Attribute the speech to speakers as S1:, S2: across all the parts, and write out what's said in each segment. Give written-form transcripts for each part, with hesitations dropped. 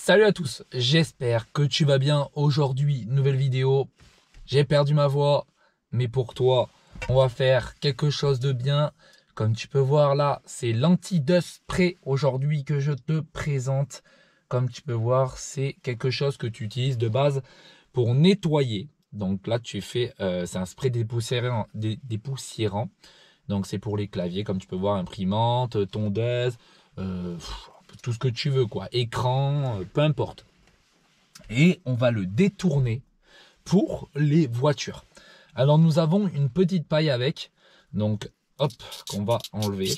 S1: Salut à tous, j'espère que tu vas bien. Aujourd'hui, nouvelle vidéo. J'ai perdu ma voix, mais pour toi, on va faire quelque chose de bien. Comme tu peux voir là, c'est l'anti-dust spray aujourd'hui que je te présente. Comme tu peux voir, c'est quelque chose que tu utilises de base pour nettoyer. Donc là, tu fais, c'est un spray dépoussiérant. Dépoussiérant. Donc c'est pour les claviers, comme tu peux voir, imprimante, tondeuse, tout ce que tu veux, quoi. Écran, peu importe. Et on va le détourner pour les voitures. Alors nous avons une petite paille avec. Donc hop, qu'on va enlever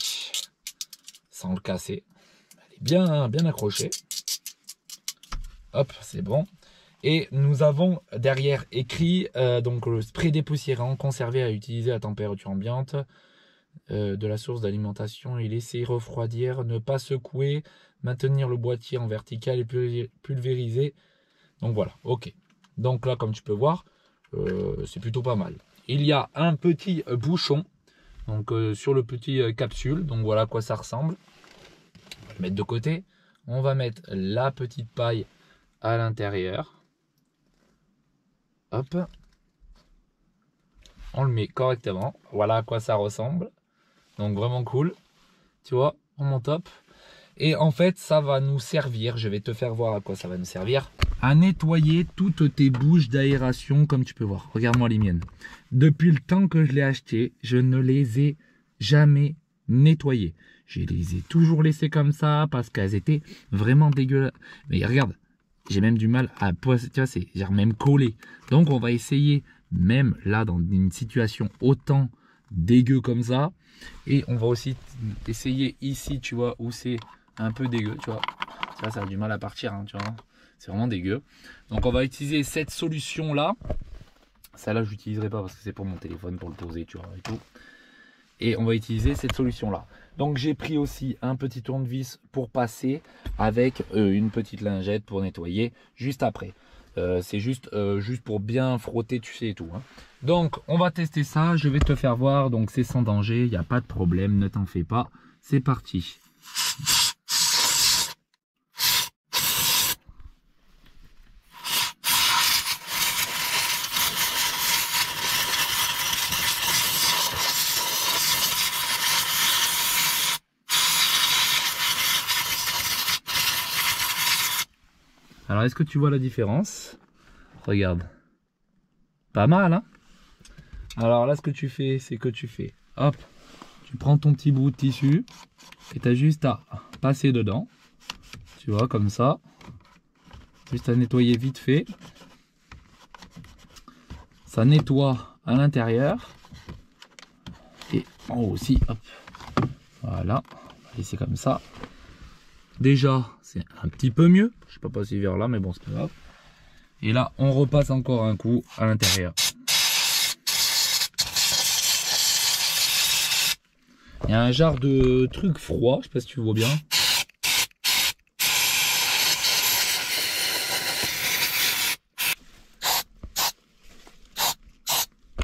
S1: sans le casser. Elle est bien accrochée. Hop, c'est bon. Et nous avons derrière écrit donc le spray dépoussiérant conservé à utiliser à température ambiante de la source d'alimentation et laisser refroidir, ne pas secouer, maintenir le boîtier en vertical et pulvériser. Donc voilà, ok. Donc là, comme tu peux voir, c'est plutôt pas mal. Il y a un petit bouchon donc sur le petit capsule. Donc voilà à quoi ça ressemble. On va le mettre de côté. On va mettre la petite paille à l'intérieur. Hop. On le met correctement. Voilà à quoi ça ressemble. Donc vraiment cool. Tu vois, vraiment top. Et en fait, ça va nous servir, je vais te faire voir à quoi ça va nous servir, à nettoyer toutes tes bouches d'aération comme tu peux voir. Regarde-moi les miennes. Depuis le temps que je l'ai acheté, je ne les ai jamais nettoyées. Je les ai toujours laissées comme ça parce qu'elles étaient vraiment dégueulasses. Mais regarde, j'ai même du mal à... Tu vois, c'est même collé. Donc on va essayer, même là dans une situation autant dégueu comme ça. Et on va aussi essayer ici, tu vois, où c'est un peu dégueu, tu vois. Ça a du mal à partir, hein, tu vois. C'est vraiment dégueu. Donc on va utiliser cette solution là. Celle-là, je l'utiliserai pas parce que c'est pour mon téléphone, pour le poser, tu vois, et tout. Et on va utiliser cette solution là. Donc j'ai pris aussi un petit tournevis pour passer avec une petite lingette pour nettoyer juste après. C'est juste pour bien frotter, tu sais, et tout. Hein. Donc, on va tester ça. Je vais te faire voir. Donc, c'est sans danger. Il n'y a pas de problème. Ne t'en fais pas. C'est parti. Alors, est-ce que tu vois la différence? Regarde. Pas mal, hein? Alors là, ce que tu fais, c'est que tu fais, hop, tu prends ton petit bout de tissu et tu as juste à passer dedans. Tu vois, comme ça. Juste à nettoyer vite fait. Ça nettoie à l'intérieur. Et en haut aussi, hop. Voilà. On va laisser comme ça. Déjà, c'est un petit peu mieux. Je sais pas si vers là, mais bon, c'est pas grave. Et là, on repasse encore un coup à l'intérieur. Il y a un genre de truc froid, je sais pas si tu vois bien.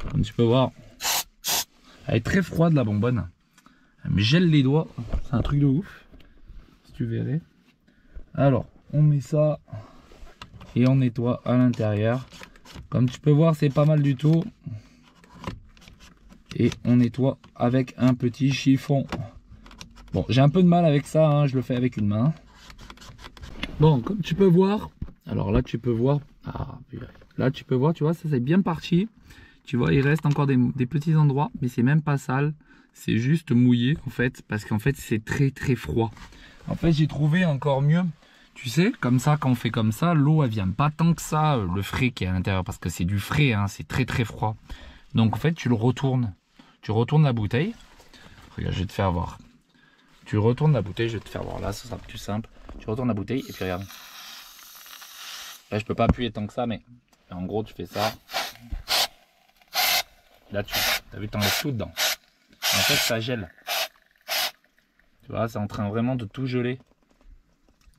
S1: Comme tu peux voir, elle est très froide la bonbonne. Elle me gèle les doigts, c'est un truc de ouf. Si tu verrais. Alors, on met ça et on nettoie à l'intérieur. Comme tu peux voir, c'est pas mal du tout. Et on nettoie avec un petit chiffon. Bon, j'ai un peu de mal avec ça, hein, je le fais avec une main. Bon, comme tu peux voir, alors là tu peux voir, là tu peux voir, tu vois, ça c'est bien parti. Tu vois, il reste encore des petits endroits, mais c'est même pas sale. C'est juste mouillé en fait, parce qu'en fait c'est très froid. En fait, j'ai trouvé encore mieux. Tu sais, comme ça, quand on fait comme ça, l'eau elle vient pas tant que ça, le frais qui est à l'intérieur, parce que c'est du frais, hein, c'est très froid. Donc en fait, tu le retournes. Tu retournes la bouteille. Regarde, je vais te faire voir. Tu retournes la bouteille, je vais te faire voir. Là, ce sera plus simple. Tu retournes la bouteille et puis regarde. Là, je peux pas appuyer tant que ça, mais en gros, tu fais ça. Là, tu as vu, t'enlèves tout dedans. En fait, ça gèle. Tu vois, c'est en train vraiment de tout geler.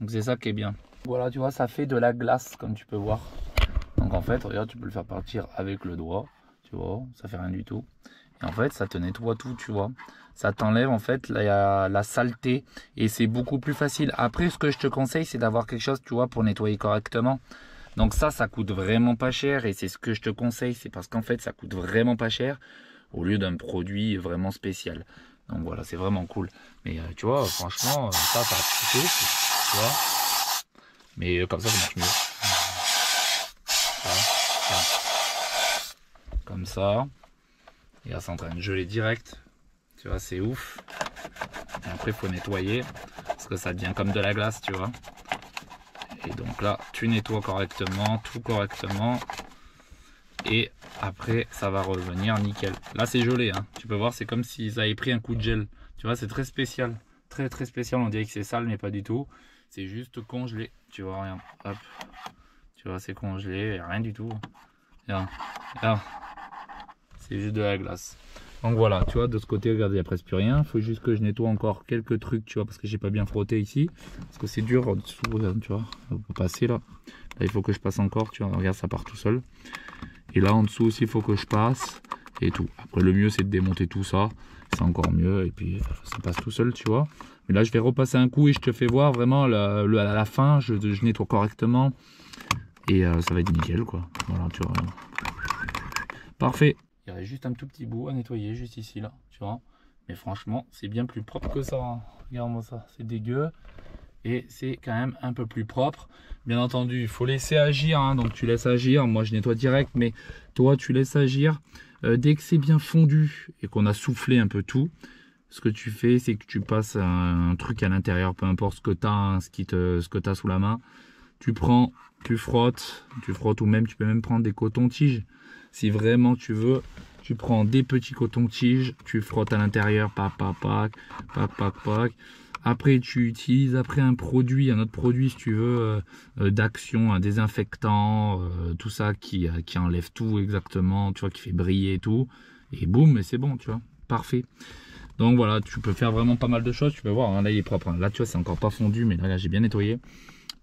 S1: Donc, c'est ça qui est bien. Voilà, tu vois, ça fait de la glace, comme tu peux voir. Donc, en fait, regarde, tu peux le faire partir avec le doigt. Tu vois, ça fait rien du tout. Et en fait, ça te nettoie tout, tu vois. Ça t'enlève en fait la saleté et c'est beaucoup plus facile. Après, ce que je te conseille, c'est d'avoir quelque chose, tu vois, pour nettoyer correctement. Donc ça coûte vraiment pas cher et c'est ce que je te conseille. C'est parce qu'en fait, ça coûte vraiment pas cher au lieu d'un produit vraiment spécial. Donc voilà, c'est vraiment cool. Mais tu vois, franchement, ça a coûté, tu vois. Mais comme ça marche mieux. Voilà. Comme ça. Et là, c'est en train de geler direct. Tu vois, c'est ouf. Et après, il faut nettoyer. Parce que ça devient comme de la glace, tu vois. Et donc là, tu nettoies correctement, tout correctement. Et après, ça va revenir nickel. Là, c'est gelé. Hein. Tu peux voir, c'est comme s'ils avaient pris un coup de gel. Tu vois, c'est très spécial. Très, très spécial. On dirait que c'est sale, mais pas du tout. C'est juste congelé. Tu vois, rien. Hop. Tu vois, c'est congelé. Rien du tout. Regarde. Regarde. C'est juste de la glace. Donc voilà, tu vois, de ce côté, regarde, il n'y a presque plus rien. Il faut juste que je nettoie encore quelques trucs, tu vois, parce que j'ai pas bien frotté ici. Parce que c'est dur en dessous, regarde, tu vois. On peut passer là. Là, il faut que je passe encore, tu vois. Regarde, ça part tout seul. Et là, en dessous aussi, il faut que je passe. Et tout. Après, le mieux, c'est de démonter tout ça. C'est encore mieux. Et puis, ça passe tout seul, tu vois. Mais là, je vais repasser un coup et je te fais voir vraiment à la fin. Je nettoie correctement. Et ça va être nickel, quoi. Voilà, tu vois. Parfait. Il y aurait juste un tout petit bout à nettoyer, juste ici, là, tu vois. Mais franchement, c'est bien plus propre que ça. Hein. Regarde-moi ça, c'est dégueu. Et c'est quand même un peu plus propre. Bien entendu, il faut laisser agir. Hein. Donc tu laisses agir. Moi, je nettoie direct, mais toi, tu laisses agir. Dès que c'est bien fondu et qu'on a soufflé un peu tout, ce que tu fais, c'est que tu passes un truc à l'intérieur, peu importe ce que tu as, hein, ce que tu as sous la main. Tu prends, tu frottes, ou même tu peux même prendre des cotons-tiges. Si vraiment tu veux, tu prends des petits cotons-tiges, tu frottes à l'intérieur, pac. Après, tu utilises un autre produit, si tu veux, d'action, un désinfectant, tout ça qui enlève tout exactement, tu vois, qui fait briller et tout. Et boum, et c'est bon, tu vois, parfait. Donc voilà, tu peux faire vraiment pas mal de choses. Tu peux voir, hein, là il est propre. Hein. Là, tu vois, c'est encore pas fondu, mais là j'ai bien nettoyé.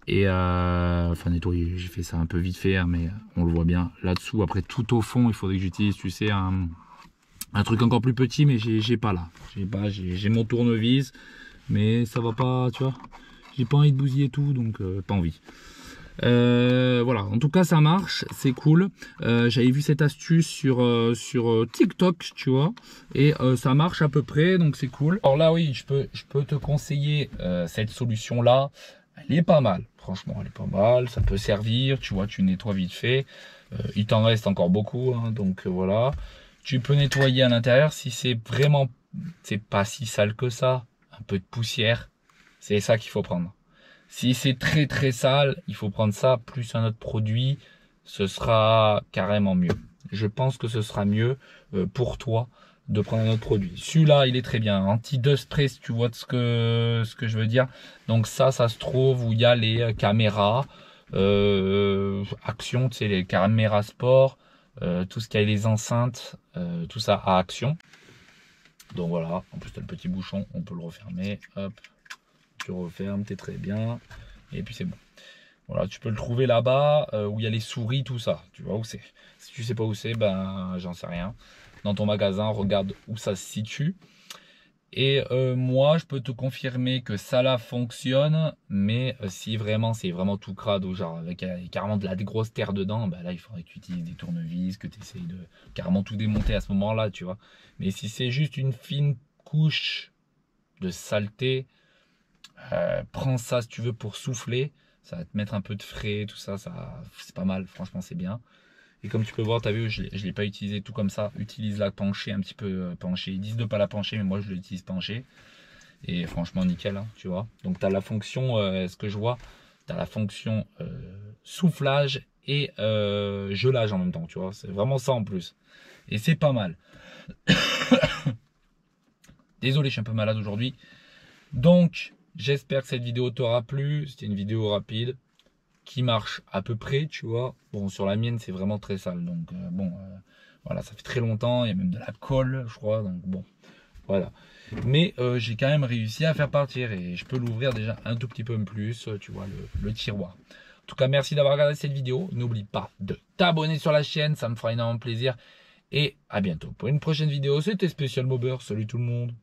S1: Et enfin nettoyer, j'ai fait ça un peu vite fait, hein, mais on le voit bien là-dessous. Après tout au fond, il faudrait que j'utilise, tu sais, un truc encore plus petit, mais j'ai pas là. J'ai mon tournevis, mais ça va pas, tu vois. J'ai pas envie de bousiller tout, donc pas envie. Voilà, en tout cas ça marche, c'est cool. J'avais vu cette astuce sur TikTok, tu vois, et ça marche à peu près, donc c'est cool. Alors là oui, je peux te conseiller cette solution là. Elle est pas mal, franchement, elle est pas mal. Ça peut servir, tu vois, tu nettoies vite fait. Il t'en reste encore beaucoup, hein, donc voilà. Tu peux nettoyer à l'intérieur si c'est pas si sale que ça. Un peu de poussière, c'est ça qu'il faut prendre. Si c'est très très sale, il faut prendre ça plus un autre produit. Ce sera carrément mieux. Je pense que ce sera mieux pour toi de prendre un autre produit. Celui-là, il est très bien. Anti-dust spray, si tu vois ce que je veux dire. Donc ça se trouve où il y a les caméras Action, tu sais, les caméras sport, tout ce qui a les enceintes, tout ça à Action. Donc voilà, en plus tu as le petit bouchon, on peut le refermer. Hop, tu refermes, t'es très bien. Et puis c'est bon. Voilà, tu peux le trouver là-bas où il y a les souris, tout ça. Tu vois où c'est. Si tu sais pas où c'est, ben j'en sais rien. Dans ton magasin, regarde où ça se situe. Et moi, je peux te confirmer que ça là fonctionne, mais si vraiment c'est vraiment tout crade, genre avec carrément de la grosse terre dedans, ben là il faudrait que tu utilises des tournevis, que tu essayes de carrément tout démonter à ce moment-là, tu vois. Mais si c'est juste une fine couche de saleté, prends ça si tu veux pour souffler, ça va te mettre un peu de frais, tout ça, c'est pas mal, franchement c'est bien. Et comme tu peux voir, tu as vu, je ne l'ai pas utilisé tout comme ça. Utilise-la penchée, un petit peu penchée. Ils disent de ne pas la pencher, mais moi je l'utilise penchée. Et franchement, nickel, hein, tu vois. Donc tu as la fonction, ce que je vois, tu as la fonction soufflage et gelage en même temps, tu vois. C'est vraiment ça en plus. Et c'est pas mal. Désolé, je suis un peu malade aujourd'hui. Donc, j'espère que cette vidéo t'aura plu. C'était une vidéo rapide qui marche à peu près, tu vois. Bon, sur la mienne, c'est vraiment très sale. Donc, voilà, ça fait très longtemps. Il y a même de la colle, je crois. Donc, bon, voilà. Mais j'ai quand même réussi à faire partir et je peux l'ouvrir déjà un tout petit peu plus, tu vois, le tiroir. En tout cas, merci d'avoir regardé cette vidéo. N'oublie pas de t'abonner sur la chaîne, ça me fera énormément plaisir. Et à bientôt pour une prochaine vidéo. C'était Spécial Mobber. Salut tout le monde.